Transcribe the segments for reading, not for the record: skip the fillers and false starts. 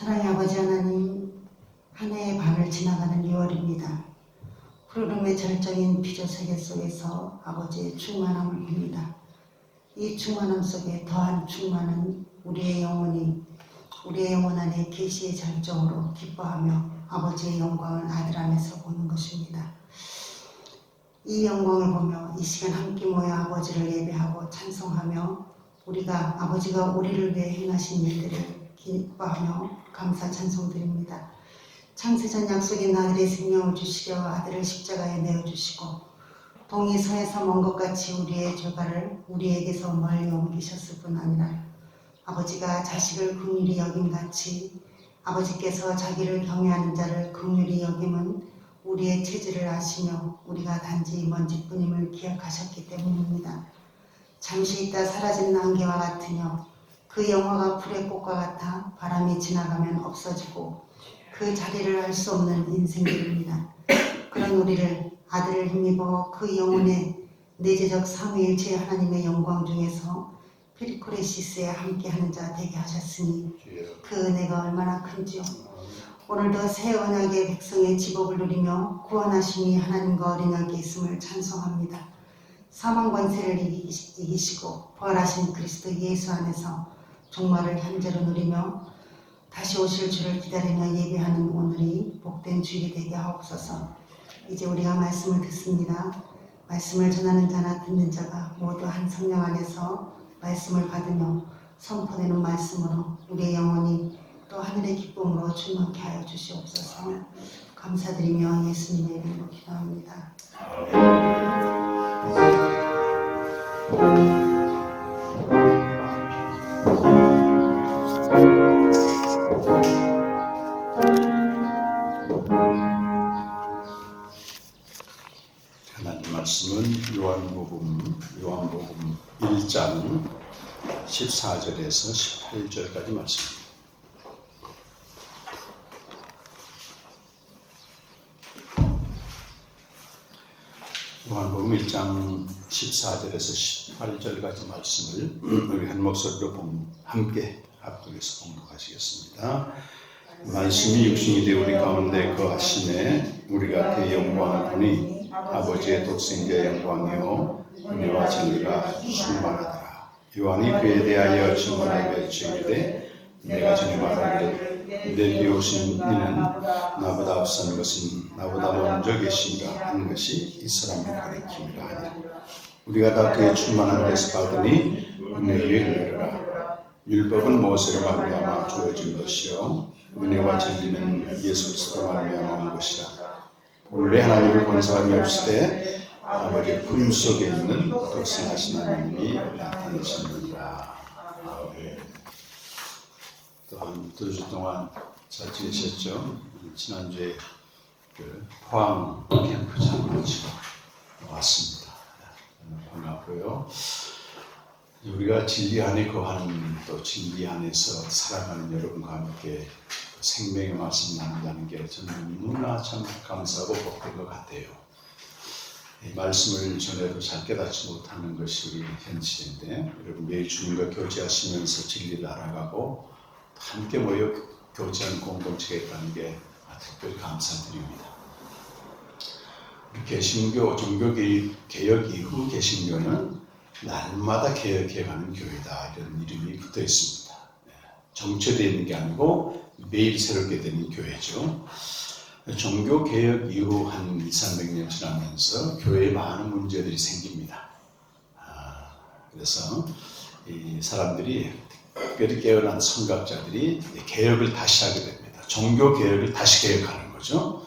사랑의 아버지 하나님, 한 해의 반을 지나가는 6월입니다. 푸르름의 절정인 비조 세계 속에서 아버지의 충만함을 봅니다. 이 충만함 속에 더한 충만은 우리의 영혼 안에 계시의 절정으로 기뻐하며 아버지의 영광을 아들 안에서 보는 것입니다. 이 영광을 보며 이 시간 함께 모여 아버지를 예배하고 찬송하며 우리가 아버지가 우리를 위해 행하신 일들을 기뻐하며 감사 찬송드립니다. 창세전 약속인 아들의 생명을 주시려 아들을 십자가에 내어주시고 동이 서에서 먼 것 같이 우리의 죄가를 우리에게서 멀리 옮기셨을 뿐 아니라 아버지가 자식을 긍휼히 여김같이 아버지께서 자기를 경외하는 자를 긍휼히 여김은 우리의 체질을 아시며 우리가 단지 먼지뿐임을 기억하셨기 때문입니다. 잠시 있다 사라지는 안개와 같으며 그 영화가 풀의 꽃과 같아 바람이 지나가면 없어지고 그 자리를 알 수 없는 인생들입니다. 그런 우리를 아들을 힘입어 그 영혼의 내재적 삼위일체 하나님의 영광 중에서 피리코레시스에 함께하는 자 되게 하셨으니 그 은혜가 얼마나 큰지요. 오늘도 새 언약의 백성의 직업을 누리며 구원하심이 하나님과 어린아기 있음을 찬송합니다. 사망 권세를 이기시고 부활하신 그리스도 예수 안에서 종말을 현재로 누리며 다시 오실 주를 기다리며 예배하는 오늘이 복된 주일이 되게 하옵소서. 이제 우리가 말씀을 듣습니다. 말씀을 전하는 자나 듣는 자가 모두 한 성령 안에서 말씀을 받으며 선포되는 말씀으로 우리의 영혼이 또 하늘의 기쁨으로 충만케 하여 주시옵소서. 감사드리며 예수님의 이름으로 기도합니다. 하나님 말씀은 요한복음 1장 14절에서 18절까지 말씀입니다. 요한복음 1장 14절에서 18절까지 말씀을 우리 한 목소리로 함께 합독해서 봉독하시겠습니다. 말씀이 육신이 되어 우리 가운데 거하심에 우리가 그의 영광을 보니 아버지의 독생자의 영광이요 은혜와 진리가 충만하더라. 요한이 그에 대하여 증언하여 이르되 내가 전에 말하기를 내 뒤에 오신 이는 나보다 앞선 것은 나보다 먼저 계신가 한 것이 이 사람을 가리킴이라 하니 우리가 다 그의 충만한 데서 받으니 은혜 위에 흐르라. 율법은 모세로 말미암아 주어진 것이요 은혜와 진리는 예수 그리스도로 말미암아 온 것이라. 본래 하나님을 본 사람이 없으되 아버지의 품속에 있는 독생하신 하나님이 나타나시느니라. 또 한 두 주 동안 잘 지내셨죠? 지난주에 포항 캠프장 마치고 왔습니다. 반갑고요. 우리가 진리 안에 거하는 또 진리 안에서 살아가는 여러분과 함께 생명의 말씀 나눈다는 게 저는 너무나 참 감사하고 복된 것 같아요. 이 말씀을 전해도 잘 깨닫지 못하는 것이 우리 현실인데 여러분 매일 주님과 교제하시면서 진리를 알아가고 함께 모여 교제하는 공동체가 있다는 게 특별히 감사드립니다. 개신교 종교개혁 이후 개신교는 날마다 개혁해가는 교회다 이런 이름이 붙어 있습니다. 정체되어 있는 게 아니고 매일 새롭게 되는 교회죠. 종교개혁 이후 한 200~300년 지나면서 교회에 많은 문제들이 생깁니다. 그래서 이 사람들이 특별히 깨어난 선각자들이 개혁을 다시 하게 됩니다. 종교개혁을 다시 개혁하는 거죠.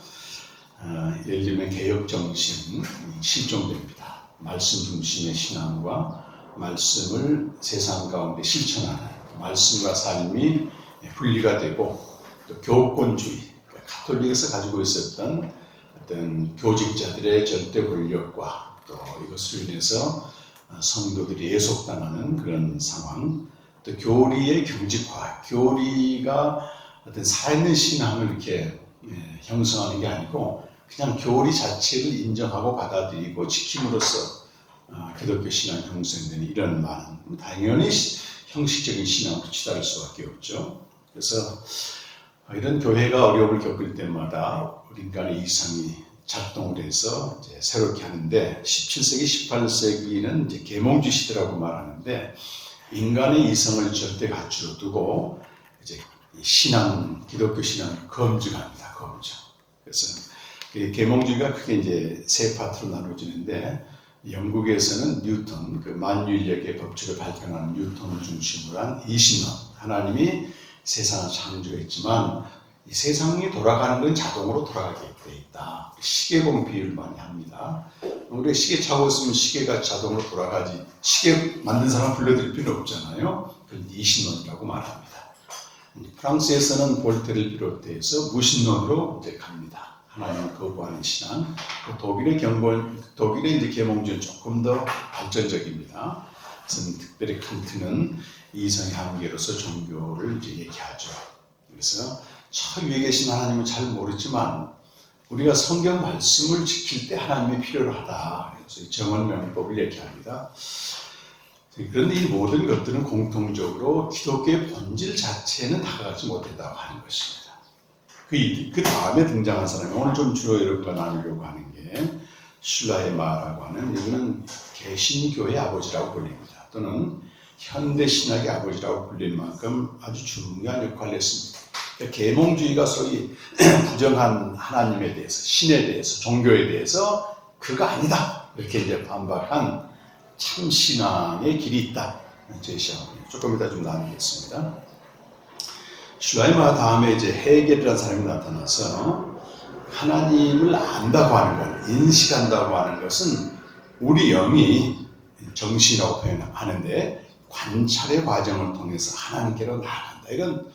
예를 들면 개혁정신이 실종됩니다. 말씀 중심의 신앙과 말씀을 세상 가운데 실천하는 말씀과 삶이 분리가 되고 또 교권주의, 가톨릭에서 가지고 있었던 어떤 교직자들의 절대 권력과 또 이것으로 인해서 성도들이 예속당하는 그런 상황, 또 교리의 경직화, 교리가 어떤 살아있는 신앙을 이렇게 형성하는 게 아니고 그냥 교리 자체를 인정하고 받아들이고 지킴으로써 기독교 신앙 형성되는 이런 많은 당연히 형식적인 신앙으로 치달을 수밖에 없죠. 그래서 이런 교회가 어려움을 겪을 때마다 우리 인간의 이성이 작동을 해서 이제 새롭게 하는데 17세기, 18세기는 이제 계몽주 시대라고 말하는데 인간의 이성을 절대 갖추어 두고 이제 신앙, 기독교 신앙을 검증합니다. 검증. 그래서 계몽주의가 크게 이제 세 파트로 나눠지는데 영국에서는 뉴턴, 그 만유인력의 법칙을 발견한 뉴턴을 중심으로 한 이신론, 하나님이 세상을 창조했지만 이 세상이 돌아가는 건 자동으로 돌아가게 돼 있다. 시계공 비유를 많이 합니다. 우리가 시계 차고 있으면 시계가 자동으로 돌아가지 시계 만든 사람 불러드릴 필요 없잖아요. 그걸 이신론이라고 말합니다. 프랑스에서는 볼테를 비롯해서 무신론으로 이제 갑니다. 하나님을 거부하는 신앙. 독일의 이제 계몽주의는 조금 더 발전적입니다. 그래서 특별히 칸트는 이성의 한계로서 종교를 이제 얘기하죠. 그래서 저 위에 계신 하나님은 잘 모르지만 우리가 성경 말씀을 지킬 때 하나님이 필요로 하다. 그래서 정언명법을 얘기합니다. 그런데 이 모든 것들은 공통적으로 기독교의 본질 자체는 다가가지 못했다고 하는 것입니다. 그 다음에 등장한 사람이 오늘 좀 주로 여러분과 나누려고 하는 게 슐라의 마라고 하는, 이거는 개신교의 아버지라고 불립니다. 또는 현대신학의 아버지라고 불릴 만큼 아주 중요한 역할을 했습니다. 그러니까 계몽주의가 소위 부정한 하나님에 대해서, 신에 대해서, 종교에 대해서 그거 아니다 이렇게 이제 반박한 참 신앙의 길이 있다 제시하고 조금 이따 좀 나누겠습니다. 슐라이마 다음에 이제 헤겔이라는 사람이 나타나서 하나님을 안다고 하는 것, 인식한다고 하는 것은 우리 영이 정신이라고 표현하는데 관찰의 과정을 통해서 하나님께로 나아간다. 이건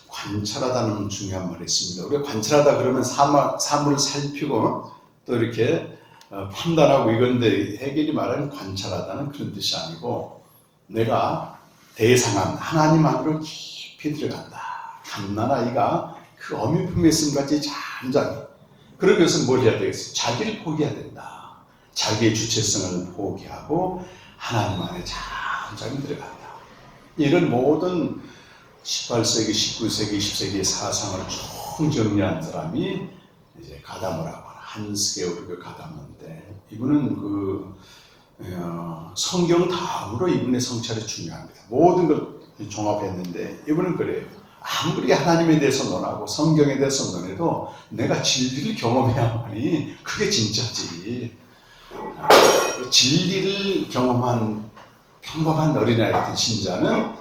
관찰하다는 중요한 말이 있습니다. 우리가 관찰하다 그러면 사물을 살피고 또 이렇게 판단하고 이건데 헤겔이 말하는 관찰하다는 그런 뜻이 아니고 내가 대상한 하나님 안으로 깊이 들어간다. 갓난아이가 그 어미 품에 있음 같이 잠잠히. 그러기 위해서 뭘 해야 되겠어요? 자기를 포기해야 된다. 자기의 주체성을 포기하고 하나님 안에 잠잠히 들어간다. 이런 모든 18세기, 19세기, 20세기의 사상을 쭉 정리한 사람이 이제 가다모라고 하는 한스게오르그 가다모인데 이분은 성경 다음으로 이분의 성찰이 중요합니다. 모든 걸 종합했는데 이분은 그래요. 아무리 하나님에 대해서 논하고 성경에 대해서 논해도 내가 진리를 경험해야만이 그게 진짜지. 진리를 경험한 평범한 어린아이 같은 신자는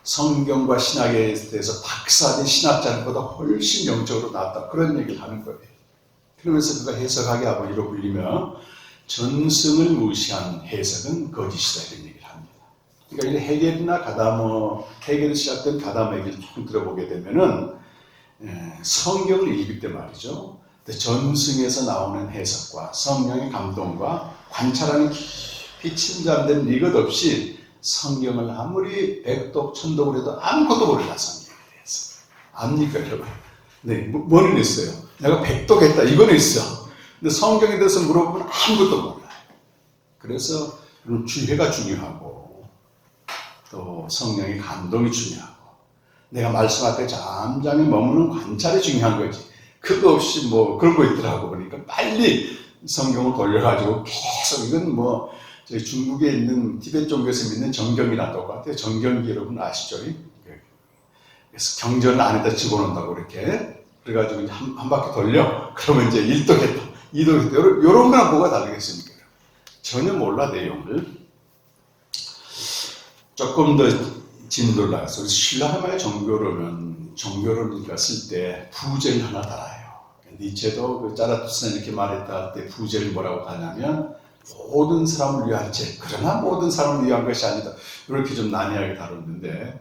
성경과 신학에 대해서 박사된 신학자들보다 훨씬 영적으로 낫다. 그런 얘기를 하는 거예요. 그러면서 그가 해석학의 아버지로 불리며 전승을 무시한 해석은 거짓이다 이런 얘기를 합니다. 그러니까 이 헤겔이나 가다모, 헤겔이 시작된 가다모 얘기를 조금 들어보게 되면은 성경을 읽을 때 말이죠. 전승에서 나오는 해석과 성령의 감동과 관찰하는 깊이 침잠된 이것 없이 성경을 아무리 백독, 천독을 해도 아무것도 몰라 성경에 대해서. 압니까 여러분? 네, 뭐는 있어요. 내가 백독했다 이거는 있어. 근데 성경에 대해서 물어보면 아무것도 몰라요. 그래서 주회가 중요하고 또 성령의 감동이 중요하고 내가 말씀 앞에 잠잠히 머무는 관찰이 중요한 거지. 그거 없이 뭐 그러고 있더라고. 그러니까 빨리 성경을 돌려가지고 계속 이건 뭐 저희 중국에 있는 티베트 종교에서 믿는 정경이랑 똑같아요. 정경기 여러분 아시죠? 그래서 경전을 안에다 집어넣는다고 이렇게 그래가지고 한 바퀴 돌려 그러면 이제 1도겠다 2도겠다 이런 거랑 뭐가 다르겠습니까? 전혀 몰라 내용을. 조금 더 진도를 나가서 신라마의 종교론을 쓸 때 부제를 하나 달아요. 니체도 그 짜라투스는 이렇게 말했다 할 때 부제를 뭐라고 하냐면 모든 사람을 위한 죄, 그러나 모든 사람을 위한 것이 아니다. 이렇게 좀 난해하게 다뤘는데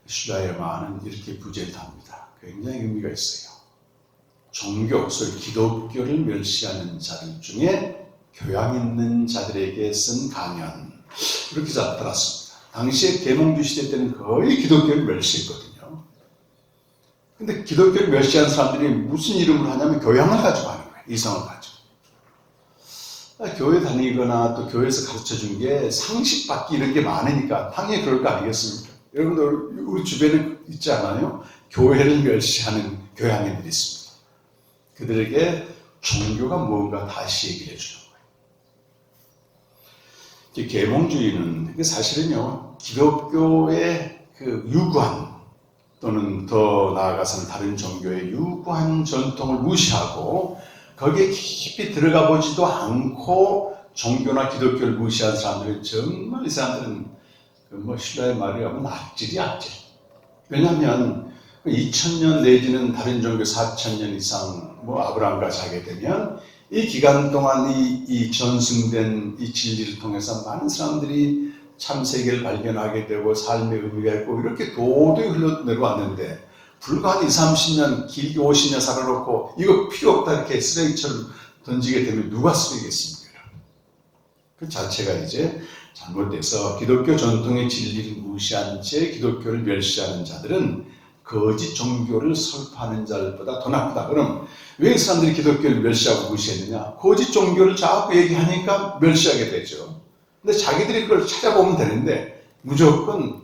슐라이마는 이렇게 부제를 답니다. 굉장히 의미가 있어요. 종교, 소위 기독교를 멸시하는 자들 중에 교양 있는 자들에게 쓴 강연 이렇게 달았습니다. 당시에 계몽주 시대 때는 거의 기독교를 멸시했거든요. 근데 기독교를 멸시한 사람들이 무슨 이름을 하냐면 교양을 가지고 하는 거예요. 이성을 가지고. 교회 다니거나 또 교회에서 가르쳐 준 게 상식받기 이런 게 많으니까 당연히 그럴 거 아니겠습니까? 여러분들 우리 주변에 있지 않아요? 교회를 멸시하는 교양인들이 있습니다. 그들에게 종교가 무언가 다시 얘기해 주는 거예요. 계몽주의는 사실은요, 기독교의 그 유구한 또는 더 나아가서는 다른 종교의 유구한 전통을 무시하고 거기에 깊이 들어가 보지도 않고 종교나 기독교를 무시한 사람들은 정말 이 사람들은 신라의 말이 하면 악질이 악질. 왜냐하면 2000년 내지는 다른 종교 4000년 이상 아브라함과 자게 되면 이 기간 동안 이 전승된 이 진리를 통해서 많은 사람들이 참 세계를 발견하게 되고 삶의 의미가 있고 이렇게 도도히 흘러내려왔는데 불과 한 20, 30년 길게 50년 살아놓고 이거 필요 없다 이렇게 쓰레기처럼 던지게 되면 누가 쓰레기겠습니까? 그 자체가 이제 잘못돼서 기독교 전통의 진리를 무시한 채 기독교를 멸시하는 자들은 거짓 종교를 설파하는 자들보다 더 나쁘다. 그럼 왜 사람들이 기독교를 멸시하고 무시했느냐? 거짓 종교를 자꾸 얘기하니까 멸시하게 되죠. 근데 자기들이 그걸 찾아보면 되는데 무조건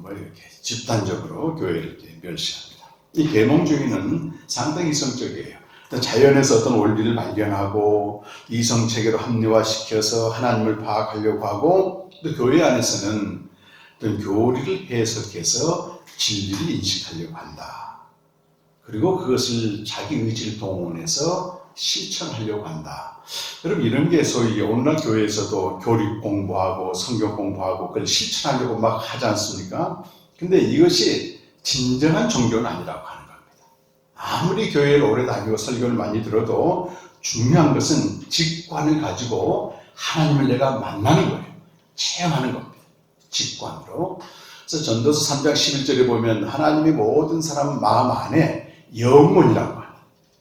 이렇게 집단적으로 교회를 이렇게 멸시합니다. 이 계몽주의는 상당히 이성적이에요. 자연에서 어떤 원리를 발견하고 이성 체계로 합리화시켜서 하나님을 파악하려고 하고 또 교회 안에서는 어떤 교리를 해석해서 진리를 인식하려고 한다. 그리고 그것을 자기 의지를 동원해서 실천하려고 한다. 여러분 이런 게 소위 오늘날 교회에서도 교리 공부하고 성경 공부하고 그걸 실천하려고 막 하지 않습니까? 근데 이것이 진정한 종교는 아니라고 하는 겁니다. 아무리 교회를 오래 다니고 설교를 많이 들어도 중요한 것은 직관을 가지고 하나님을 내가 만나는 거예요. 체험하는 겁니다. 직관으로. 그래서 전도서 3장 11절에 보면 하나님이 모든 사람 마음 안에 영혼이라고 합니다.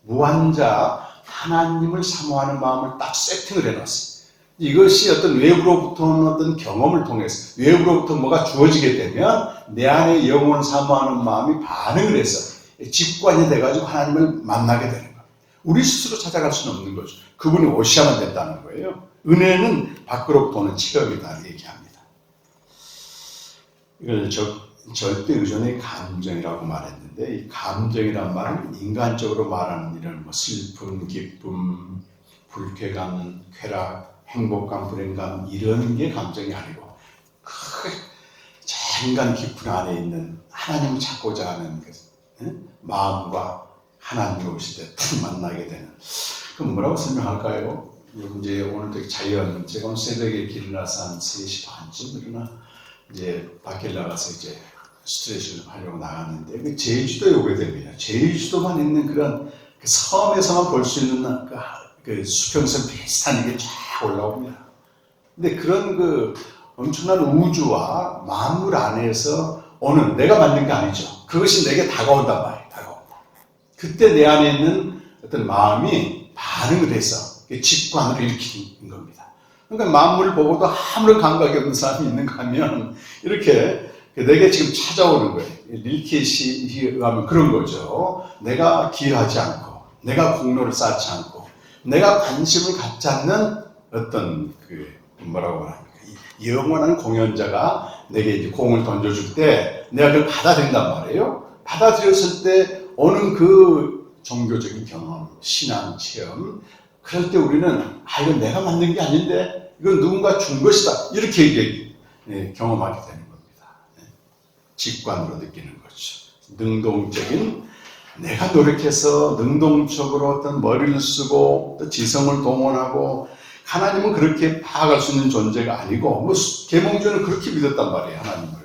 무한자 하나님을 사모하는 마음을 딱 세팅을 해놨어요. 이것이 어떤 외부로부터 오는 어떤 경험을 통해서 외부로부터 뭐가 주어지게 되면 내 안에 영혼을 사모하는 마음이 반응을 해서 직관이 돼가지고 하나님을 만나게 되는 거예요. 우리 스스로 찾아갈 수는 없는 거죠. 그분이 오셔야만 된다는 거예요. 은혜는 밖으로부터 오는 체험이다 얘기합니다. 이걸 절대 의존의 감정이라고 말했는데 이 감정이란 말은 인간적으로 말하는 이런 슬픔, 기쁨, 불쾌감, 쾌락, 행복감, 불행감 이런 게 감정이 아니고 인간 깊은 안에 있는 하나님을 찾고자 하는 마음과 하나님을 오실 때 탁 만나게 되는 그럼 뭐라고 설명할까요? 이제 오늘도 자연 제가 오늘 새벽에 일어나서 한 3시 반쯤 일어나 이제 밖에 나가서 이제 스트레칭을 하려고 나갔는데 제주도에 오게 됩니다. 제주도만 있는 그런 그 섬에서만 볼 수 있는 그 수평선 비슷한 이게 쫙 올라옵니다. 근데 그런 그 엄청난 우주와 만물 안에서 오는 내가 만든 게 아니죠. 그것이 내게 다가온단 말이에요. 다가온다. 그때 내 안에 있는 어떤 마음이 반응을 해서 직관을 일으키는 겁니다. 그러니까 만물을 보고도 아무런 감각이 없는 사람이 있는가 하면 이렇게 내게 지금 찾아오는 거예요. 릴케시에 의하면 그런 거죠. 내가 기여하지 않고 내가 공로를 쌓지 않고 내가 관심을 갖지 않는 어떤 뭐라고 합니까? 영원한 공연자가 내게 이제 공을 던져줄 때 내가 그걸 받아들인단 말이에요. 받아들였을 때 오는 그 종교적인 경험, 신앙 체험 그럴 때 우리는 이건 내가 만든 게 아닌데 이건 누군가 준 것이다. 이렇게 경험하게 되는 겁니다. 직관으로 느끼는 거죠. 능동적인 내가 노력해서 능동적으로 어떤 머리를 쓰고 또 지성을 동원하고 하나님은 그렇게 파악할 수 있는 존재가 아니고 계몽주의는 그렇게 믿었단 말이에요. 하나님을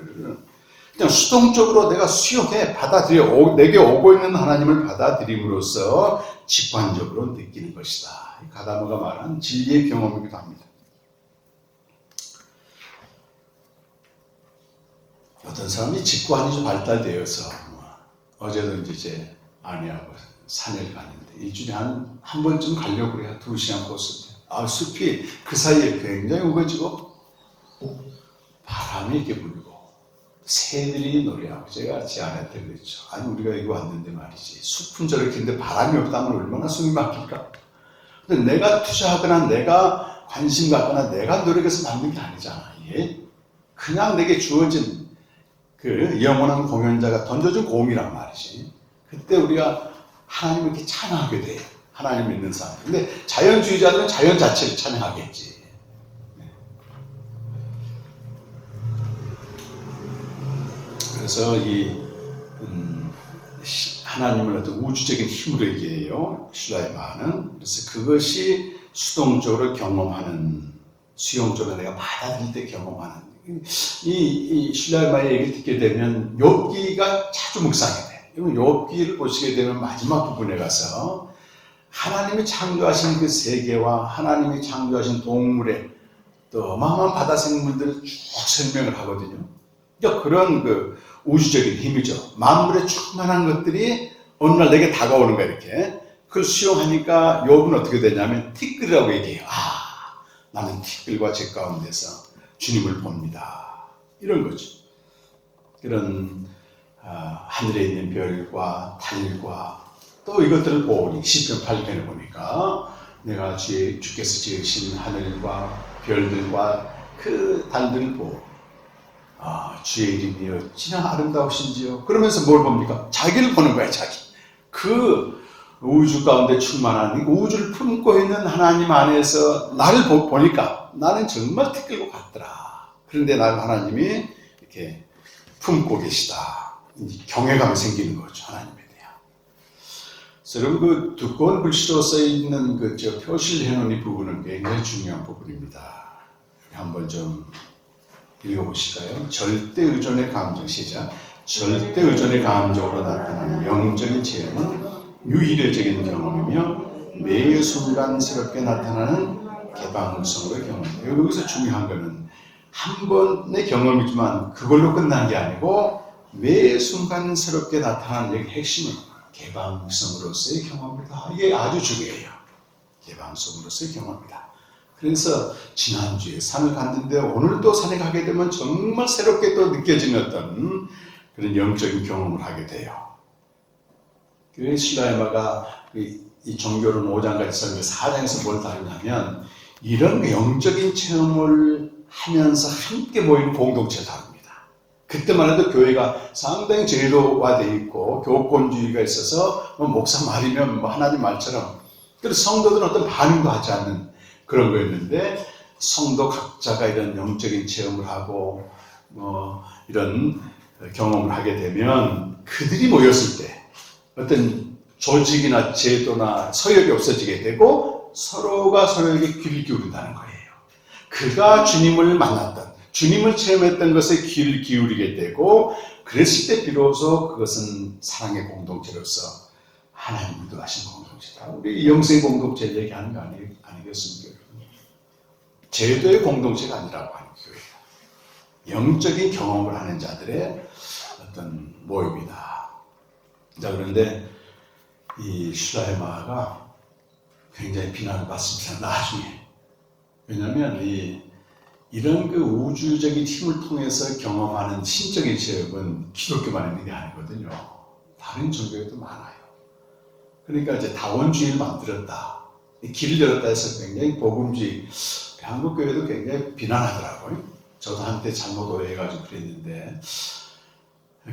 그냥 수동적으로 내가 수용해 받아들여 내게 오고 있는 하나님을 받아들임으로써 직관적으로 느끼는 것이다. 가다모가 말한 진리의 경험이기도 합니다. 어떤 사람이 직관이 좀 발달되어서 어제도 이제 아내하고 산을 가는데 일주일에 한 번쯤 가려고 그래요. 2시간 코스. 숲이 그 사이에 굉장히 우거지고 바람이 이렇게 불고 새들이 노래하고 제가 제 아내한테 그랬죠. 아니 우리가 여기 왔는데 말이지 숲은 저렇게 있는데 바람이 없다면 얼마나 숨이 막힐까. 근데 내가 투자하거나 내가 관심 갖거나 내가 노력해서 만든 게 아니잖아. 이게 그냥 내게 주어진 그 영원한 공연자가 던져준 공이란 말이지. 그때 우리가 하나님을 이렇게 찬양하게 돼요. 하나님 믿는 사람. 근데 자연주의자들은 자연 자체를 찬양하겠지. 그래서 이 하나님을 어떤 우주적인 힘으로 얘기해요. 슐라이마는. 그래서 그것이 수동적으로 경험하는, 수용적으로 내가 받아들일 때 경험하는. 이 슐라이마의 얘기를 듣게 되면 욥기가 자주 묵상이 돼. 욥기를 보시게 되면 마지막 부분에 가서 하나님이 창조하신 그 세계와 하나님이 창조하신 동물의 또 어마어마한 바다 생물들을 쭉 설명을 하거든요. 그러니까 그런 그 우주적인 힘이죠. 만물에 충만한 것들이 어느 날 내게 다가오는 거야, 이렇게. 그걸 수용하니까 욥은 어떻게 되냐면 티끌이라고 얘기해요. 아, 나는 티끌과 제 가운데서 주님을 봅니다. 이런 거죠. 그런 하늘에 있는 별과 달과 또 이것들을 보니 시편 8편에 보니까 내가 주께서 지으신 하늘과 별들과 그 달들을 보고 주의 이름이 어찌나 아름다우신지요. 그러면서 뭘 봅니까? 자기를 보는 거야, 자기. 그 우주 가운데 충만한 우주를 품고 있는 하나님 안에서 나를 보니까 나는 정말 티끌과 같더라. 그런데 나를 하나님이 이렇게 품고 계시다. 경외감이 생기는 거죠, 하나님에 대한. 그래서 여러분 그 두꺼운 글씨로 써 있는 그 표시를 해놓은 이 부분은 굉장히 중요한 부분입니다. 한번 좀 읽어보실까요? 절대 의존의 감정, 시작. 절대 의존의 감정으로 나타나는 영적인 체험은 유일적인 경험이며 매 순간 새롭게 나타나는 개방성으로 경험입니다. 여기서 중요한 것은 한 번의 경험이지만 그걸로 끝난 게 아니고 매 순간 새롭게 나타나는 여기 핵심은 개방성으로서의 경험이다. 이게 아주 중요해요. 개방성으로서의 경험이다. 그래서 지난주에 산을 갔는데 오늘 또 산에 가게 되면 정말 새롭게 또 느껴지는 어떤 그런 영적인 경험을 하게 돼요. 그 슐라이마가 이 종교론 5장까지 설명 4장에서 뭘 다루냐면 이런 영적인 체험을 하면서 함께 모이는 공동체를 다룹니다. 그때만 해도 교회가 상당히 제도화되어 있고 교권주의가 있어서 목사 말이면 하나님 말처럼 그래서 성도들은 어떤 반응도 하지 않는 그런 거였는데 성도 각자가 이런 영적인 체험을 하고 이런 경험을 하게 되면 그들이 모였을 때 어떤 조직이나 제도나 서열이 없어지게 되고 서로가 서로에게 귀를 기울인다는 거예요. 그가 주님을 만났던, 주님을 체험했던 것에 귀를 기울이게 되고 그랬을 때 비로소 그것은 사랑의 공동체로서 하나님 인도하신 공동체다. 우리 영생 공동체 얘기하는 거 아니겠습니까? 제도의 공동체가 아니라고 하는 교회예요. 영적인 경험을 하는 자들의 어떤 모임이다. 자, 그런데 이 슐라이마가 굉장히 비난을 받습니다. 나중에. 왜냐하면 이런 그 우주적인 힘을 통해서 경험하는 신적인 체험은 기독교만 있는 게 아니거든요. 다른 종교에도 많아요. 그러니까 이제 다원주의를 만들었다. 길을 열었다 해서 굉장히 복음주의, 한국교회도 굉장히 비난하더라고요. 저도 한때 잘못 오해해가지고 그랬는데.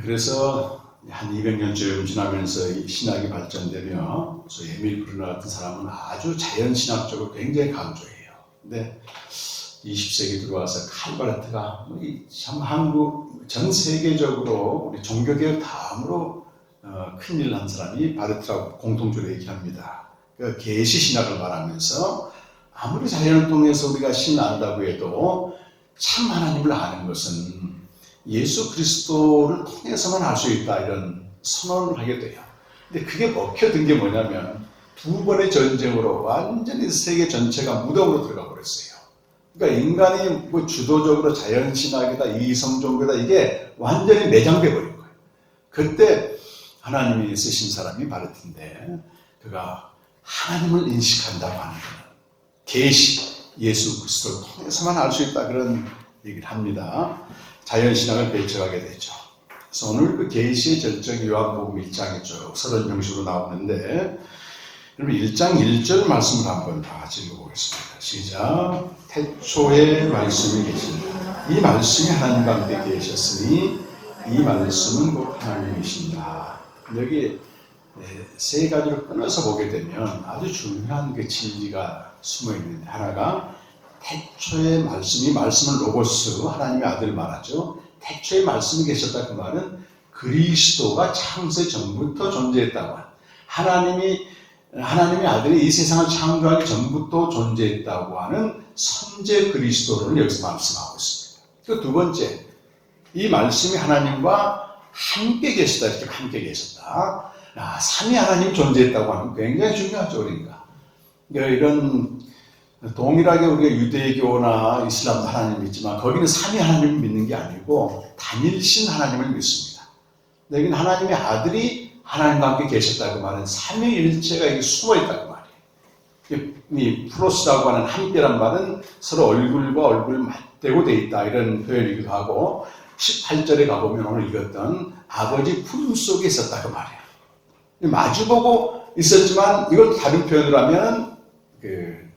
그래서 한 200년쯤 지나면서 이 신학이 발전되며 소위 에밀 브루너 같은 사람은 아주 자연신학적으로 굉장히 강조해요. 근데 20세기 들어와서 칼바르트가 참 한국 전 세계적으로 우리 종교개혁 다음으로 큰일 난 사람이 바르트라고 공통적으로 얘기합니다. 그러니까 계시신학을 말하면서 아무리 자연을 통해서 우리가 신을 안다고 해도 참 하나님을 아는 것은 예수 그리스도를 통해서만 알 수 있다 이런 선언을 하게 돼요. 근데 그게 먹혀든 게 뭐냐면 두 번의 전쟁으로 완전히 세계 전체가 무덤으로 들어가 버렸어요. 그러니까 인간이 뭐 주도적으로 자연신학이다 이성종교다 이게 완전히 매장돼 버린 거예요. 그때 하나님이 쓰신 사람이 바르트인데 그가 하나님을 인식한다고 하는 거예요. 계시 예수 그리스도를 통해서만 알 수 있다 그런 얘기를 합니다. 자연신학을 배척하게 되죠. 그래서 오늘 그 계시의 절정 요한복음 1장에 쭉 서론 형식으로 나오는데 여러분 1장 1절 말씀을 한번 다 같이 읽어보겠습니다. 시작. 태초에 말씀이 계신다. 이 말씀이 하나님과 함께 계셨으니 이 말씀은 곧 하나님이신다. 여기 세 가지로 끊어서 보게 되면 아주 중요한 그 진리가 숨어 있는데, 하나가 태초에 말씀을 로고스, 하나님의 아들 말하죠. 태초에 말씀이 계셨다. 그 말은 그리스도가 창세 전부터 존재했다고 하는, 하나님의 아들이 이 세상을 창조하기 전부터 존재했다고 하는 선제 그리스도를 여기서 말씀하고 있습니다. 그 두 번째, 이 말씀이 하나님과 함께 계시다. 이렇게 함께 계셨다. 삼위 하나님 존재했다고 하는 굉장히 중요하죠. 그러니까 이런 동일하게 우리가 유대교나 이슬람도 하나님 믿지만 거기는 삼위 하나님을 믿는 게 아니고 단일신 하나님을 믿습니다. 여기는 하나님의 아들이 하나님과 함께 계셨다고 말은 삼위일체가 여기 숨어있다고 말이에요. 이 프로스라고 하는 함께란 말은 서로 얼굴과 얼굴 맞대고 돼 있다, 이런 표현이기도 하고, 18절에 가보면 오늘 읽었던 아버지 품속에 있었다 그 말이에요. 마주보고 있었지만 이걸 다른 표현으로 하면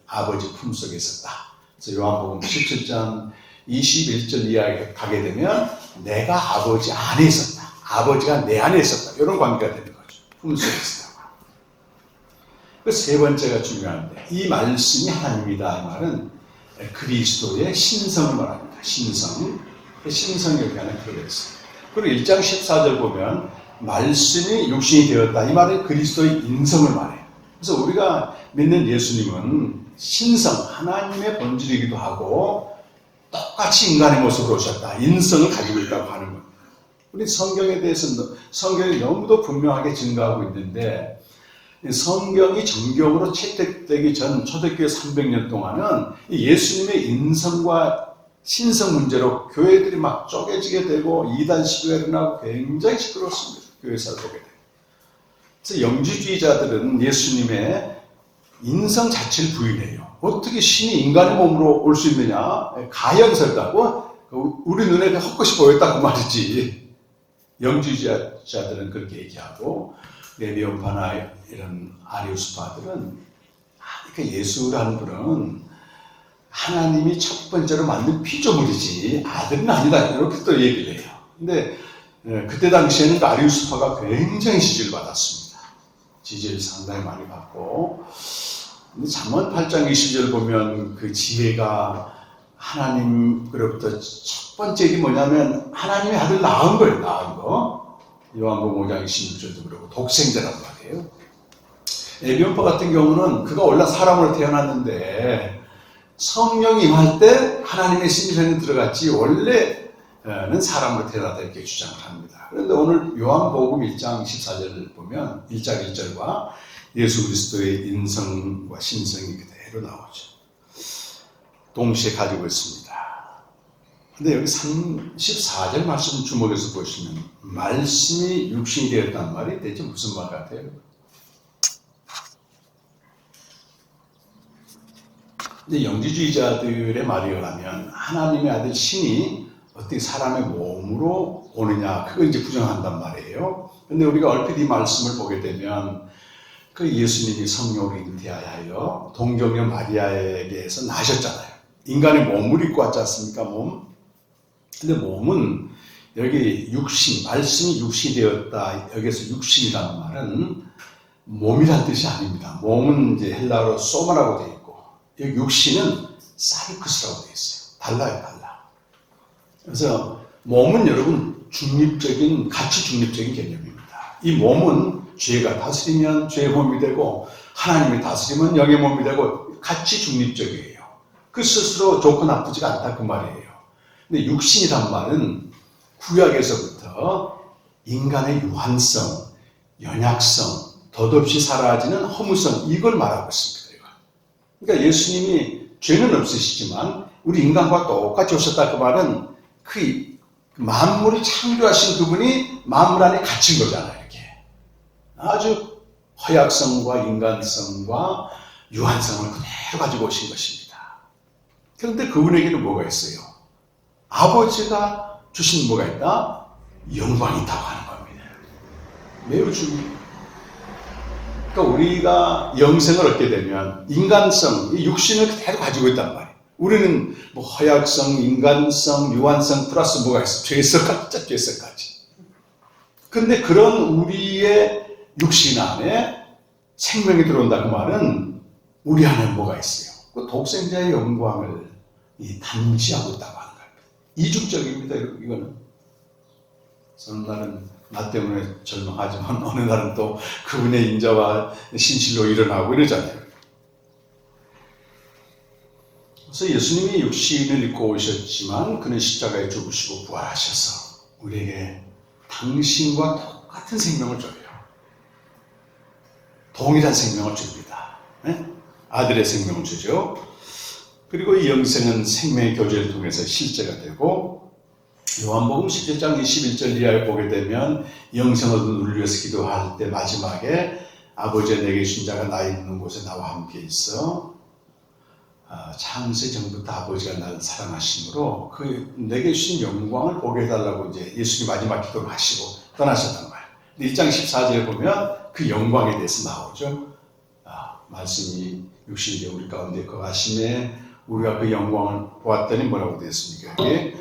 아버지 품속에 있었다. 그래서 요한복음 17장 21절 이하에 가게 되면 내가 아버지 안에 있었다, 아버지가 내 안에 있었다, 이런 관계가 되는 거죠. 품속에 있었다. 그 세 번째가 중요한데, 이 말씀이 하나님이다 이 말은 그리스도의 신성을 말합니다. 신성이 여기 안에 들어있어요. 그리고 1장 14절 보면 말씀이 육신이 되었다, 이 말은 그리스도의 인성을 말해요. 그래서 우리가 믿는 예수님은 신성, 하나님의 본질이기도 하고 똑같이 인간의 모습으로 오셨다, 인성을 가지고 있다고 하는 겁니다. 우리 성경에 대해서는 성경이 너무도 분명하게 증거하고 있는데, 성경이 정경으로 채택되기 전 초대교회 300년 동안은 예수님의 인성과 신성 문제로 교회들이 막 쪼개지게 되고 이단 시도가 일어나고 굉장히 시끄러웠습니다. 교회사를 보게 돼요. 그래서 영지주의자들은 예수님의 인성 자체를 부인해요. 어떻게 신이 인간의 몸으로 올 수 있느냐? 가형설다고 우리 눈에 헛것이 보였다고 말이지. 영지주의자들은 그렇게 얘기하고, 네비온파나 이런 아리우스파들은 예수라는 분은 하나님이 첫 번째로 만든 피조물이지 아들은 아니다, 이렇게 또 얘기를 해요. 근데 그때 당시에는 아리우스파가 굉장히 지지를 받았습니다. 지지를 상당히 많이 받고, 근데 잠언 8장 20절 보면 그 지혜가 하나님으로부터 첫 번째 일이 뭐냐면 하나님의 아들 낳은 거예요. 낳은 거. 요한복음 5장 26절도 그러고 독생자란 말이에요. 에비온파 같은 경우는 그가 원래 사람으로 태어났는데 성령이 임할 때 하나님의 신성이 들어갔지 원래는 사람으로 태어났다, 이렇게 주장을 합니다. 그런데 오늘 요한복음 1장 14절을 보면 1장 1절과 예수 그리스도의 인성과 신성이 그대로 나오죠. 동시에 가지고 있습니다. 근데 여기 34절 말씀 주목해서 보시면 말씀이 육신이 되었단 말이 대체 무슨 말 같아요? 근데 영지주의자들의 말이라면 하나님의 아들 신이 어떻게 사람의 몸으로 오느냐, 그걸 이제 부정한단 말이에요. 근데 우리가 얼핏 이 말씀을 보게 되면 그 예수님이 성령으로 잉태하여 동정녀 마리아에게서 나셨잖아요. 인간의 몸을 입고 왔지 않습니까? 몸. 근데 몸은 여기 육신, 말씀이 육신이 되었다, 여기서 육신이라는 말은 몸이란 뜻이 아닙니다. 몸은 이제 헬라어로 소마라고 되어 있고, 여기 육신은 사이크스라고 되어 있어요. 달라요, 달라. 그래서 몸은 여러분 가치 중립적인 개념입니다. 이 몸은 죄가 다스리면 죄의 몸이 되고 하나님이 다스리면 영의 몸이 되고 가치 중립적이에요. 그 스스로 좋고 나쁘지가 않다, 그 말이에요. 근데 육신이란 말은 구약에서부터 인간의 유한성, 연약성, 덧없이 사라지는 허무성, 이걸 말하고 있습니다. 그러니까 예수님이 죄는 없으시지만 우리 인간과 똑같이 오셨다, 그 말은 그 만물을 창조하신 그분이 만물 안에 갇힌 거잖아요. 이렇게 아주 허약성과 인간성과 유한성을 그대로 가지고 오신 것입니다. 그런데 그분에게는 뭐가 있어요? 아버지가 주신 뭐가 있다? 영광이 있다고 하는 겁니다. 매우 중요해요. 그러니까 우리가 영생을 얻게 되면 인간성, 이 육신을 그대로 가지고 있단 말이에요. 우리는 뭐 허약성, 인간성, 유한성 플러스 뭐가 있어? 죄성까지. 근데 그런 우리의 육신 안에 생명이 들어온다 그 말은 우리 안에 뭐가 있어요? 그 독생자의 영광을 담지하고 있다고 하는 겁니다. 이중적입니다. 이거는. 어느 날은 나 때문에 절망하지만 어느 날은 또 그분의 인자와 신실로 일어나고 이러잖아요. 그래서 예수님이 육신을 입고 오셨지만 그는 십자가에 죽으시고 부활하셔서 우리에게 당신과 똑같은 생명을 줘요. 동일한 생명을 줍니다. 네? 아들의 생명을 주죠. 그리고 이 영생은 생명의 교제를 통해서 실제가 되고 요한복음 17장 21절 이하에 보게 되면 영생을 얻은 위해서 기도할 때 마지막에 아버지의 내게 주신 자가 나 있는 곳에 나와 함께 있어 창세 전부터 아버지가 나를 사랑하심으로 그 내게 주신 영광을 보게 해달라고 이제 예수님 마지막 기도를 하시고 떠나셨단 말이에요. 1장 14절에 보면 그 영광에 대해서 나오죠. 말씀이 육신이 되어 우리 가운데 거하심에 우리가 그 영광을 보았더니 뭐라고 되어 있습니까? 이게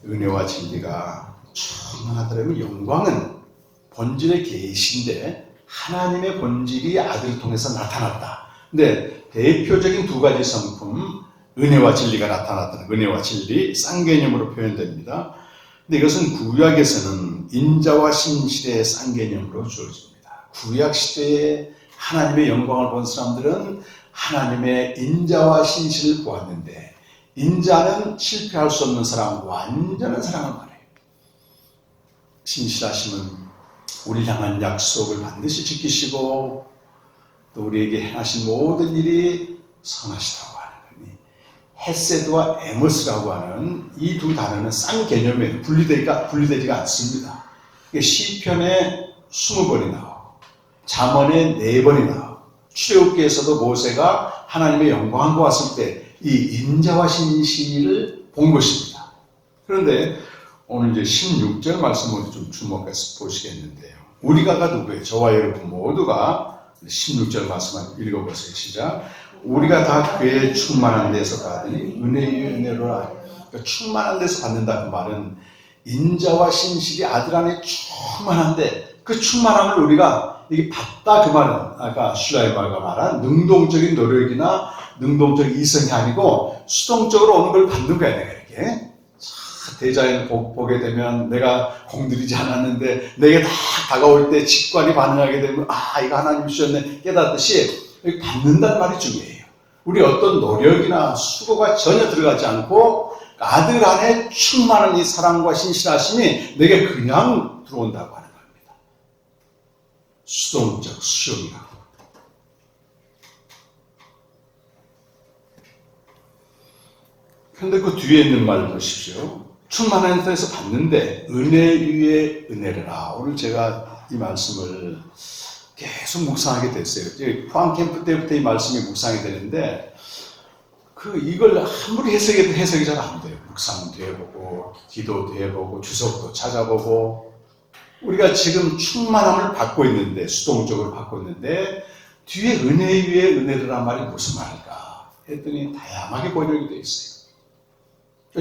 은혜와 진리가 충만하더라면 영광은 본질의 계시인데 하나님의 본질이 아들을 통해서 나타났다. 근데 대표적인 두 가지 성품, 은혜와 진리가 나타났다는 은혜와 진리, 쌍개념으로 표현됩니다. 근데 이것은 구약에서는 인자와 신실의 쌍개념으로 주어집니다. 구약 시대에 하나님의 영광을 본 사람들은 하나님의 인자와 신실을 보았는데 인자는 실패할 수 없는 사랑, 완전한 사랑을 말해요. 신실하심은 우리 향한 약속을 반드시 지키시고 또 우리에게 하신 모든 일이 선하시다고 하는 거니 헤세드와 에머스라고 하는 이 두 단어는 쌍 개념에 분리되지가 않습니다. 시편에 20번이 나오고 잠언에 4번이 나오고 출애굽기에서도 모세가 하나님의 영광을 보았을 때 이 인자와 신실을 본 것입니다. 그런데 오늘 이제 16절 말씀을 좀 주목해서 보시겠는데요. 우리가가 누구예요? 저와 여러분 모두가 16절 말씀을 읽어보세요. 시작. 우리가 다 그의 충만한 데서 받으니 은혜 위에 은혜로라. 그러니까 충만한 데서 받는다 그 말은 인자와 신실이 아들 안에 충만한데 그 충만함을 우리가 이게 받다 그 말은 아까 슐라이마가 말한 능동적인 노력이나 능동적 이성이 아니고 수동적으로 오는 걸 받는 거야. 내가 이렇게 대자연을 보게 되면 내가 공들이지 않았는데 내게 다 다가올 때 직관이 반응하게 되면 이거 하나님 주셨네 깨닫듯이 받는다는 말이 중요해요. 우리 어떤 노력이나 수고가 전혀 들어가지 않고 아들 안에 충만한 이 사랑과 신실하심이 내게 그냥 들어온다고 하는 겁니다. 수동적 수용이라고. 그런데 그 뒤에 있는 말 보십시오. 충만한 데서 받는데 은혜 위에 은혜라. 오늘 제가 이 말씀을 계속 묵상하게 됐어요. 포항 캠프 때부터 이 말씀이 묵상이 되는데 이걸 아무리 해석이 잘 안 돼요. 묵상도 해보고 기도도 해보고 주석도 찾아보고 우리가 지금 충만함을 받고 있는데 수동적으로 받고 있는데 뒤에 은혜 위에 은혜라는 말이 무슨 말일까 했더니 다양하게 번역이 되어 있어요.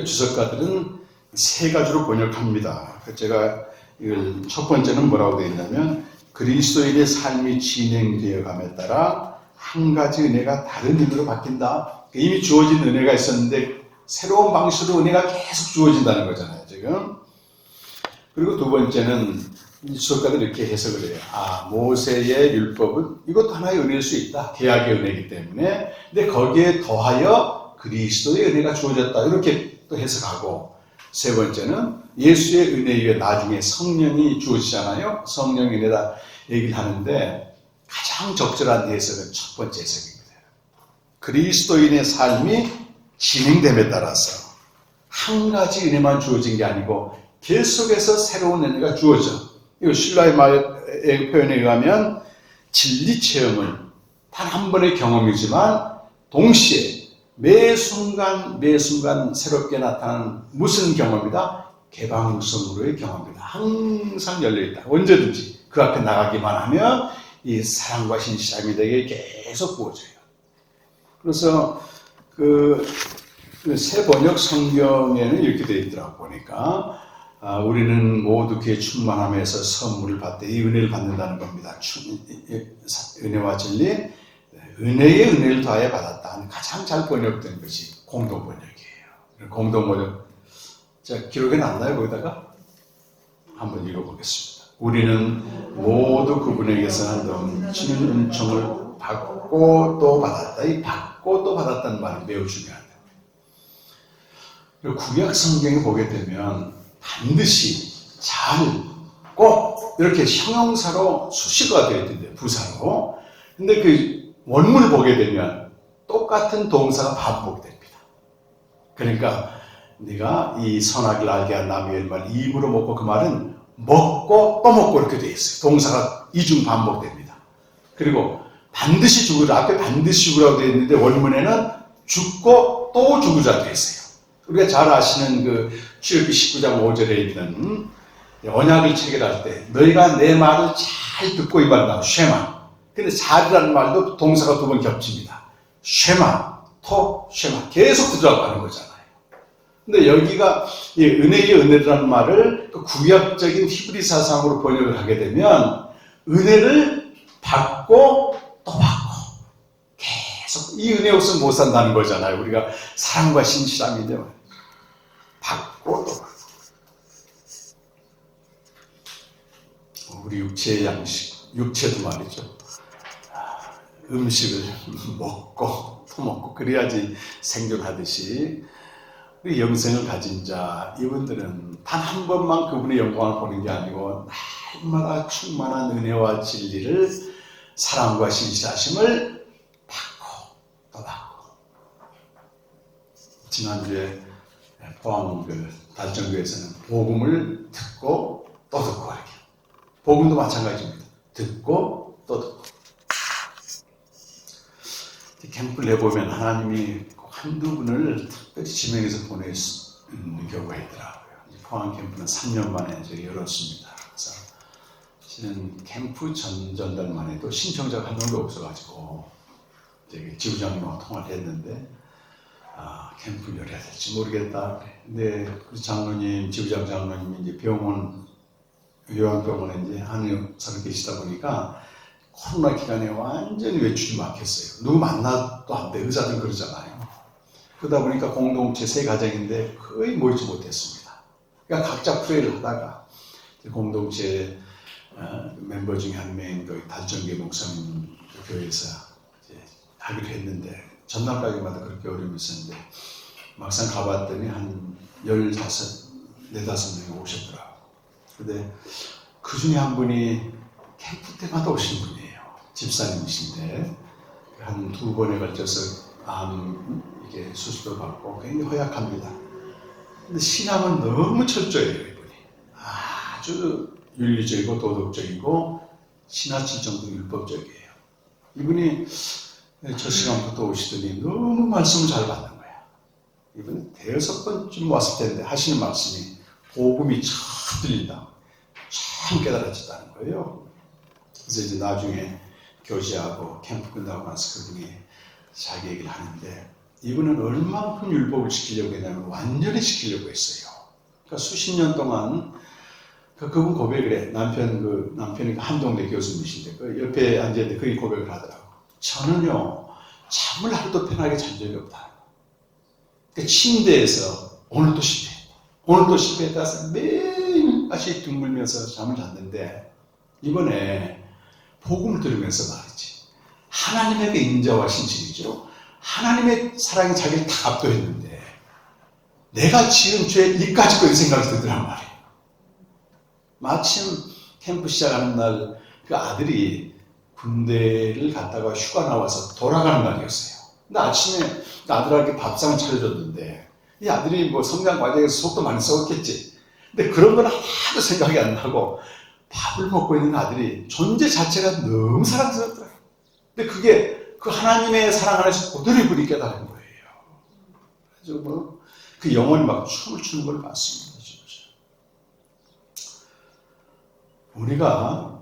주석가들은 3가지로 번역합니다. 제가 이걸 첫 번째는 뭐라고 되어 있냐면 그리스도인의 삶이 진행되어 감에 따라 한 가지 은혜가 다른 의미로 바뀐다. 이미 주어진 은혜가 있었는데 새로운 방식으로 은혜가 계속 주어진다는 거잖아요. 지금. 그리고 두 번째는 주석가들이 이렇게 해석을 해요. 모세의 율법은 이것도 하나의 은혜일 수 있다. 계약의 은혜이기 때문에. 근데 거기에 더하여 그리스도의 은혜가 주어졌다. 이렇게 또 해석하고 세 번째는 예수의 은혜 위에 나중에 성령이 주어지잖아요. 성령의 은혜다 얘기를 하는데 가장 적절한 해석은 첫 번째 해석입니다. 그리스도인의 삶이 진행됨에 따라서 한 가지 은혜만 주어진 게 아니고 계속해서 새로운 은혜가 주어져. 이거 슐라의 말의 표현에 의하면 진리 체험은 단 한 번의 경험이지만 동시에 매 순간 새롭게 나타나는 무슨 경험이다? 개방성으로의 경험이다. 항상 열려있다. 언제든지 그 앞에 나가기만 하면 이 사랑과 신실함이 내게 계속 부어져요. 그래서 새 번역 성경에는 이렇게 되어 있더라고 보니까 우리는 모두 그의 충만함에서 선물을 받되 이 은혜를 받는다는 겁니다. 은혜와 진리, 은혜에 은혜를 더하여 받았다. 가장 잘 번역된 것이 공동 번역이에요. 공동 번역. 자, 기록에 났나요? 거기다가 한번 읽어보겠습니다. 우리는 모두 그분에게서 넘치는 은총을 받고 또 받았다. 이 받고 또 받았다는 말이 매우 중요합니다. 그리고 구약 성경에 보게 되면 반드시 잘, 꼭 이렇게 형용사로 수식어가 되어 있던데 부사로. 근데 그 원문을 보게 되면 똑같은 동사가 반복됩니다. 그러니까 네가 이 선악을 알게 한 나무의 말 입으로 먹고, 그 말은 먹고 또 먹고 이렇게 되어 있어요. 동사가 이중 반복됩니다. 그리고 반드시 죽으라, 앞에 반드시 죽으라고 되어 있는데 원문에는 죽고 또 죽으라 되어 있어요. 우리가 잘 아시는 그 출애굽기 19장 5절에 있는 언약을 체결할 때 너희가 내 말을 잘 듣고 이 말이다. 쉐마. 근데 잘이라는 말도 동사가 두 번 겹칩니다. 쉐마, 토, 쉐마. 계속 듣으라고 하는 거잖아요. 근데 여기가 이 은혜의 은혜라는 말을 구약적인 히브리 사상으로 번역을 하게 되면 은혜를 받고 또 받고 계속 이 은혜 없으면 못 산다는 거잖아요. 우리가 사랑과 신실함인데 받고 또 받고. 우리 육체의 양식, 육체도 말이죠. 음식을 먹고 또 먹고 그래야지 생존하듯이 우리 영생을 가진 자, 이분들은 단 한 번만 그분의 영광을 보는 게 아니고 날마다 충만한 은혜와 진리를, 사랑과 신실하심을 받고 또 받고. 지난주에 포항 달정교에서는 복음을 듣고 또 듣고 이렇게. 복음도 마찬가지입니다. 듣고 또 듣고. 캠프를 해보면 하나님이 한두 분을 특별히 지명해서 보내는 경우가 있더라고요. 포항 캠프는 3년 만에 저희 열었습니다. 그래서 실은 캠프 전달만 해도 신청자가 한 명도 없어가지고 지부장님하고 통화를 했는데 캠프 열어야 될지 모르겠다. 근데 그 장로님, 지부장 장로님이 이제 병원, 요양병원에 이제 한의사로 계시다 보니까 코로나 기간에 완전히 외출이 막혔어요. 누구 만나도 안 돼. 의사들 그러잖아요. 그러다 보니까 공동체 세 가정인데 거의 모이지 못했습니다. 그러니까 각자 프레이를 하다가 공동체 멤버 중에 한 명인 그 달정교 목사님 교회에서 하기로 했는데 전날까지마다 그렇게 어려움이 있었는데 막상 가봤더니 한 15, 15명이 오셨더라고요. 근데 그 중에 한 분이 캠프 때마다 오신 분이에요. 집사님이신데 한 2번에 걸쳐서 이게 수술도 받고 굉장히 허약합니다. 근데 신앙은 너무 철저해요. 이분이 아주 윤리적이고 도덕적이고 지나칠 정도로 율법적이에요. 이분이 저 시간부터 오시더니 너무 말씀을 잘 받는 거야. 이분은 5번쯤 왔을 텐데 하시는 말씀이 복음이 참 들린다. 참 깨달아졌다는 거예요. 그래서 이제 나중에 교제하고 캠프 끝나고 나서 그분이 자기 얘기를 하는데 이분은 얼만큼 율법을 지키려고 했냐면 완전히 지키려고 했어요. 그러니까 수십 년 동안 그분 고백을 해. 남편이 한동대 교수님이신데 그 옆에 앉았는데 그게 고백을 하더라고. 저는요 잠을 하루도 편하게 잔 적이 없다. 그러니까 침대에서 오늘도 실패했다. 오늘도 실패했다 해서 매일 다시 둥글면서 잠을 잤는데 이번에 복음을 들으면서 말이지. 하나님에게 인자와 신실이죠. 하나님의 사랑이 자기를 다 압도했는데 내가 지은 죄 이까짓 생각이 들더란 말이에요. 마침 캠프 시작하는 날 그 아들이 군대를 갔다가 휴가 나와서 돌아가는 날이었어요. 근데 아침에 아들에게 밥상을 차려줬는데 이 아들이 뭐 성장 과정에서 속도 많이 썩었겠지. 근데 그런 건 하나도 생각이 안 나고 밥을 먹고 있는 아들이 존재 자체가 너무 사랑스럽더라고요. 근데 그게 그 하나님의 사랑 안에서 그대로 이분이 깨달은 거예요. 그래서 그 영혼이 막 춤을 추는 걸 봤습니다. 우리가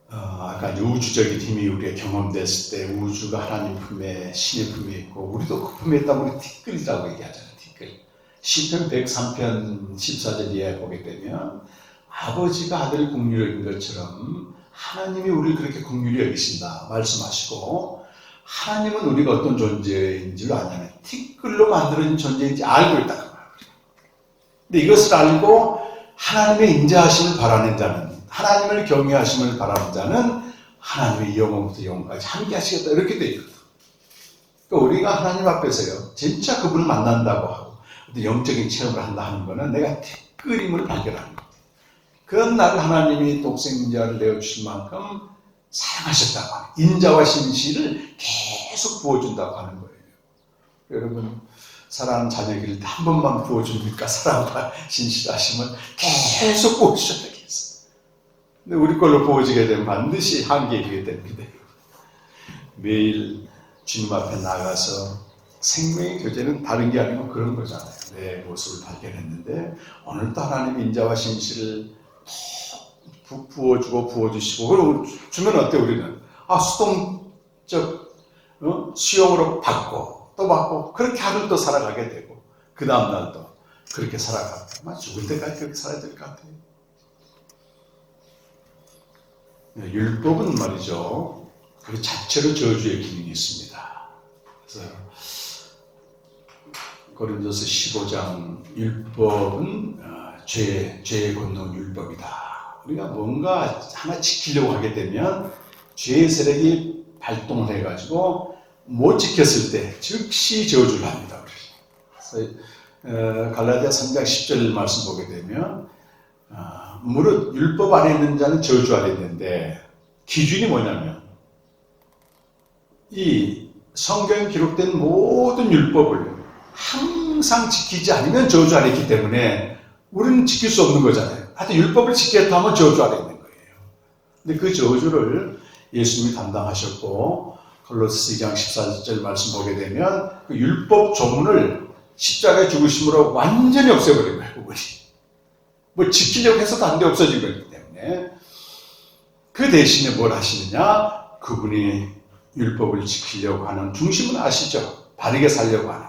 아까 우주적인 힘이 우리가 경험됐을 때 우주가 하나님 품에, 신의 품에 있고 우리도 그 품에 있다면 우리 티끌이라고 얘기하잖아요. 티끌. 시편 103편 14절 이하에 보게 되면 아버지가 아들을 긍휼히 여긴 것처럼 하나님이 우리를 그렇게 긍휼히 여기신다 말씀하시고, 하나님은 우리가 어떤 존재인 줄 아냐면 티끌로 만드는 존재인지 알고 있다는 거예요. 근데 이것을 알고 하나님의 인자하심을 바라는 자는, 하나님을 경외하심을 바라는 자는 하나님의 영원부터 영원까지 함께 하시겠다 이렇게 되어 있거든요. 그러니까 우리가 하나님 앞에서요 진짜 그분을 만난다고 하고 어떤 영적인 체험을 한다 하는 것은 내가 티끌임을 발견하는 거예요. 그런 나를 하나님이 독생자를 내어주실 만큼 사랑하셨다고 하는, 인자와 신실을 계속 부어준다고 하는 거예요. 여러분, 사랑하는 자녀 기를 한 번만 부어줍니까? 사랑과 신실하심을 계속 부어주셔야 되겠어요. 근데 우리 걸로 부어지게 되면 반드시 한계에 이르게 됩니다. 매일 주님 앞에 나가서 생명의 교제는 다른 게 아니고 그런 거잖아요. 내 모습을 발견했는데 오늘도 하나님의 인자와 신실을 부어주고 부어주시고, 그리고 주면 어때 우리는? 수동적 수용으로 받고 또 받고 그렇게 하루 또 살아가게 되고, 그 다음 날도 그렇게 살아가고, 아마 죽을 때까지 그렇게 살아야 될 것 같아요. 율법은 말이죠, 그 자체로 저주의 기능이 있습니다. 그래서 고린도서 15장 율법은 죄의 권능 율법이다. 우리가 뭔가 하나 지키려고 하게 되면 죄의 세력이 발동을 해가지고 못 지켰을 때 즉시 저주를 합니다. 그래서 갈라디아 3장 10절 말씀 보게 되면 무릇 율법 안에 있는 자는 저주 아래 있는데, 기준이 뭐냐면 이 성경에 기록된 모든 율법을 항상 지키지 않으면 저주 아래 있기 때문에 우리는 지킬 수 없는 거잖아요. 하여튼 율법을 지켰다 하면 저주 아래 있는 거예요. 근데 그 저주를 예수님이 담당하셨고, 골로새 2장 14절 말씀 보게 되면 그 율법 조문을 십자가에 죽으심으로 완전히 없애버린 거예요. 그분이 뭐 지키려고 해서도 안 돼, 없어진 거기 때문에. 그 대신에 뭘 하시느냐, 그분이 율법을 지키려고 하는 중심은 아시죠? 바르게 살려고 하는,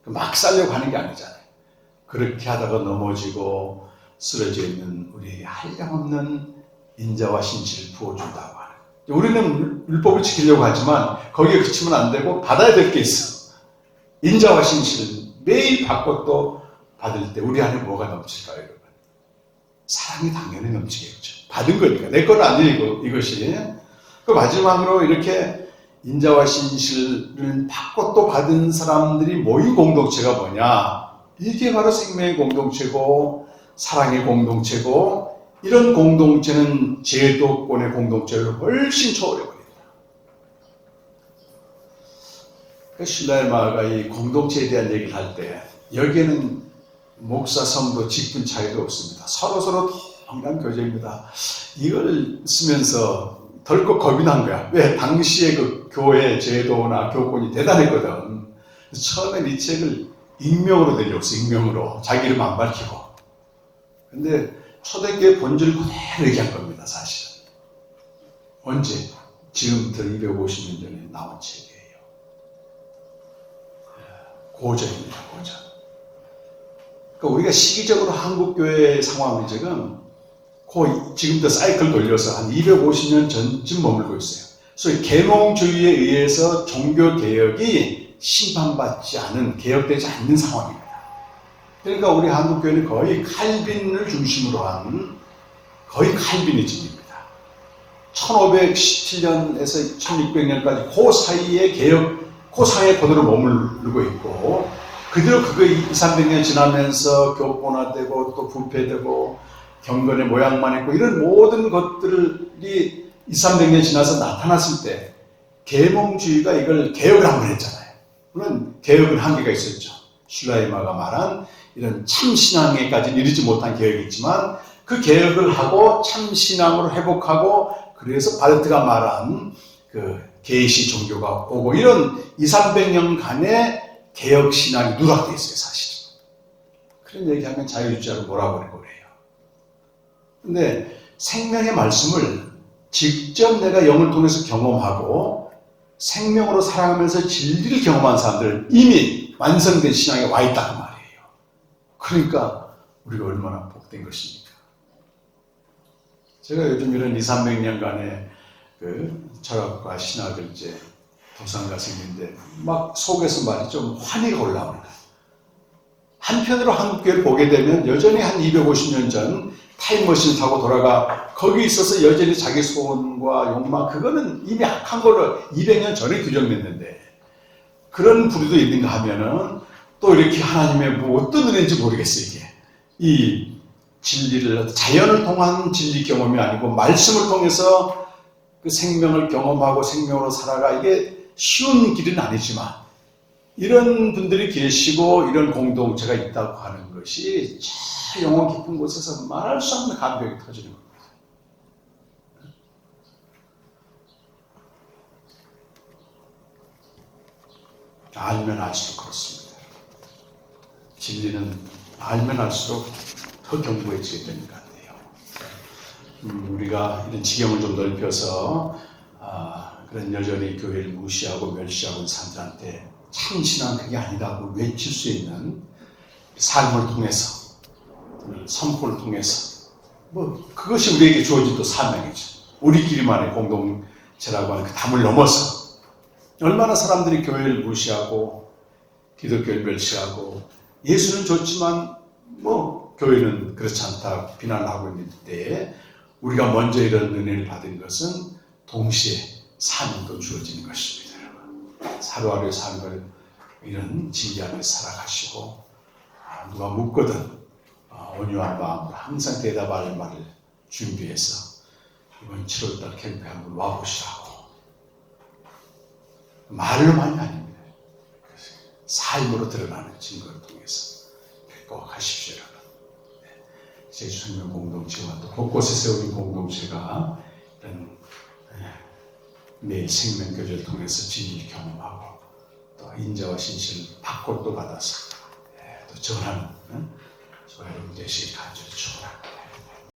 막 살려고 하는 게 아니잖아요. 그렇게 하다가 넘어지고 쓰러져 있는 우리에게 한량없는 인자와 신실을 부어준다고 하는. 우리는 율법을 지키려고 하지만 거기에 그치면 안 되고 받아야 될 게 있어. 인자와 신실을 매일 받고 또 받을 때 우리 안에 뭐가 넘칠까요, 여러분? 사랑이 당연히 넘치겠죠. 받은 거니까. 내 건 아니고 이것이. 그 마지막으로 이렇게 인자와 신실을 받고 또 받은 사람들이 모인 공동체가 뭐냐? 이게 바로 생명의 공동체고 사랑의 공동체고, 이런 공동체는 제도권의 공동체를 훨씬 초월해버립니다. 신라의 마을과 이 공동체에 대한 얘기를 할 때 여기에는 목사, 성도, 직분 차이도 없습니다. 서로서로 동일한 교제입니다. 이걸 쓰면서 덜컥 겁이 난 거야. 왜? 당시에 그 교회 제도나 교권이 대단했거든. 처음엔 이 책을 익명으로 내렸어. 익명으로. 자기 이름 안 밝히고. 근데 초대교회 본질을 그대로 얘기한 겁니다. 사실은. 언제? 지금부터 250년 전에 나온 책이에요. 고전입니다. 고전. 그러니까 우리가 시기적으로 한국교회의 상황이 지금부터 사이클 돌려서 한 250년 전쯤 머물고 있어요. 소위 계몽주의에 의해서 종교개혁이 심판받지 않은, 개혁되지 않는 상황입니다. 그러니까 우리 한국교회는 거의 칼빈을 중심으로 한 거의 칼비니즘입니다. 1517년에서 1600년까지 그 사이에 그 사이에 그대로 머무르고 있고, 그대로 그거 200~300년 지나면서 교권화되고 또 부패되고 경건의 모양만 있고, 이런 모든 것들이 200~300년 지나서 나타났을 때 계몽주의가 이걸 개혁을 한번 했잖아요. 물론 개혁은 한계가 있었죠. 슐라이마가 말한 이런 참신앙에까지는 이르지 못한 개혁이 있지만, 그 개혁을 하고 참신앙으로 회복하고, 그래서 바르트가 말한 그 계시 종교가 오고, 이런 200~300년간의 개혁신앙이 누락되어 있어요, 사실은. 그런 얘기하면 자유주의자로 몰아버리고 그래요. 근데 생명의 말씀을 직접 내가 영을 통해서 경험하고 생명으로 살아가면서 진리를 경험한 사람들은 이미 완성된 신앙에 와 있다는 말이에요. 그러니까 우리가 얼마나 복된 것입니까? 제가 요즘 이런 200~300년간의 그 철학과 신학을 이제 도상가 생긴데 막 속에서 말이 좀 환희가 올라오는 거예요. 한편으로 한국교회를 보게 되면 여전히 한 250년 전 타임머신 타고 돌아가 거기 있어서 여전히 자기 소원과 욕망 그거는 이미 악한 걸로 200년 전에 규정됐는데 그런 부류도 있는가 하면은 또 이렇게 하나님의 뭐 어떤 은혜인지 모르겠어요. 이게 이 진리를 자연을 통한 진리 경험이 아니고 말씀을 통해서 그 생명을 경험하고 생명으로 살아가 이게 쉬운 길은 아니지만 이런 분들이 계시고 이런 공동체가 있다고 하는 것이 저 영혼 깊은 곳에서 말할 수 없는 감격이 터지는 겁니다. 알면 알수록 그렇습니다. 진리는 알면 알수록 더 견고해지게 되는 것 같아요. 우리가 이런 지경을 좀 넓혀서 그런 여전히 교회를 무시하고 멸시하고 있는 사람들한테 참신한 그게 아니라고 외칠 수 있는 삶을 통해서 선포를 통해서 뭐 그것이 우리에게 주어진 또 사명이죠. 우리끼리만의 공동체라고 하는 그 담을 넘어서 얼마나 사람들이 교회를 무시하고 기독교를 멸시하고 예수는 좋지만 뭐 교회는 그렇지 않다 비난을 하고 있는 때에 우리가 먼저 이런 은혜를 받은 것은 동시에 사명도 주어지는 것입니다. 하루하루의 삶을 이런 진리 안에 살아가시고 누가 묻거든 온유한 마음으로 항상 대답할 말을 준비해서 이번 7월달 캠프에 한번 와보시라고 말로만이 아닙니다. 삶으로 드러나는 증거를 통해서 꼭 하십시오. 여러분. 제주생명 공동체와 또 곳곳에 세우는 공동체가 이런 매일 생명교제를 통해서 진리를 경험하고 또 인자와 신실을 받고 또 받아서 또 전하는 저와 여러분 되시길 간절히 축원합니다.